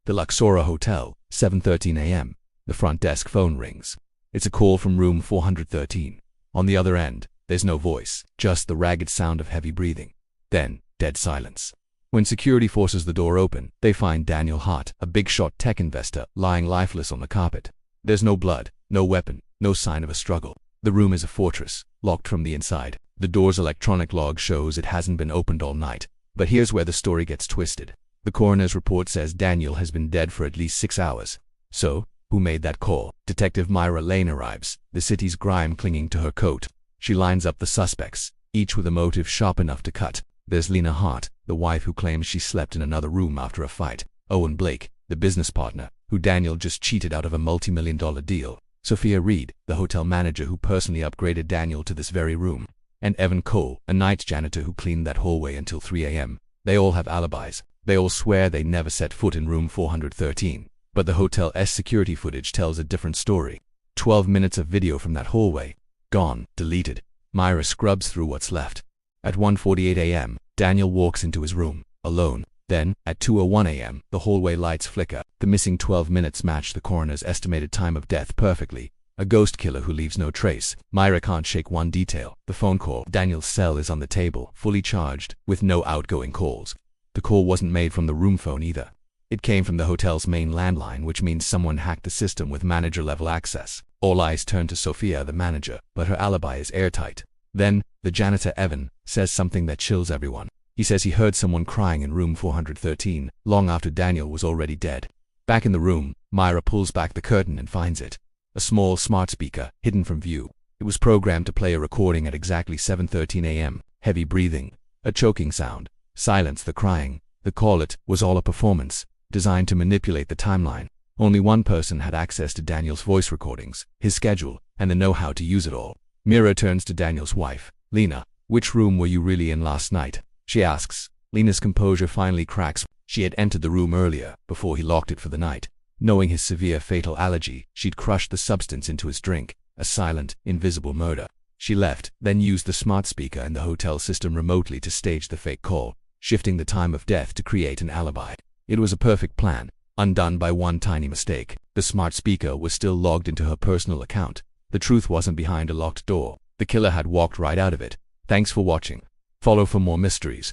The Luxora Hotel, 7:13 a.m. The front desk phone rings. It's a call from room 413. On the other end, there's no voice, just the ragged sound of heavy breathing. Then, dead silence. When security forces the door open, they find Daniel Hart, a big-shot tech investor, lying lifeless on the carpet. There's no blood, no weapon, no sign of a struggle. The room is a fortress, locked from the inside. The door's electronic log shows it hasn't been opened all night. But here's where the story gets twisted. The coroner's report says Daniel has been dead for at least 6 hours. So, who made that call? Detective Myra Lane arrives, the city's grime clinging to her coat. She lines up the suspects, each with a motive sharp enough to cut. There's Lena Hart, the wife who claims she slept in another room after a fight. Owen Blake, the business partner, who Daniel just cheated out of a multi-million-dollar deal. Sophia Reed, the hotel manager who personally upgraded Daniel to this very room. And Evan Cole, a night janitor who cleaned that hallway until 3 a.m. They all have alibis. They all swear they never set foot in room 413. But the hotel's security footage tells a different story. 12 minutes of video from that hallway. Gone, deleted. Myra scrubs through what's left. At 1:48 a.m., Daniel walks into his room, alone. Then, at 2:01 a.m., the hallway lights flicker. The missing 12 minutes match the coroner's estimated time of death perfectly. A ghost killer who leaves no trace. Myra can't shake one detail. The phone call. Daniel's cell is on the table, fully charged, with no outgoing calls. The call wasn't made from the room phone either. It came from the hotel's main landline, which means someone hacked the system with manager-level access. All eyes turn to Sophia, the manager, but her alibi is airtight. Then, the janitor Evan says something that chills everyone. He says he heard someone crying in room 413, long after Daniel was already dead. Back in the room, Myra pulls back the curtain and finds it. A small smart speaker, hidden from view. It was programmed to play a recording at exactly 7:13 a.m. Heavy breathing, a choking sound, silence, the crying. The call it was all a performance, designed to manipulate the timeline. Only one person had access to Daniel's voice recordings, his schedule, and the know-how to use it all. Myra turns to Daniel's wife. Lena, which room were you really in last night? She asks. Lena's composure finally cracks. She had entered the room earlier, before he locked it for the night. Knowing his severe fatal allergy, she'd crushed the substance into his drink. A silent, invisible murder. She left, then used the smart speaker and the hotel system remotely to stage the fake call, shifting the time of death to create an alibi. It was a perfect plan, undone by one tiny mistake. The smart speaker was still logged into her personal account. The truth wasn't behind a locked door. The killer had walked right out of it. Thanks for watching. Follow for more mysteries.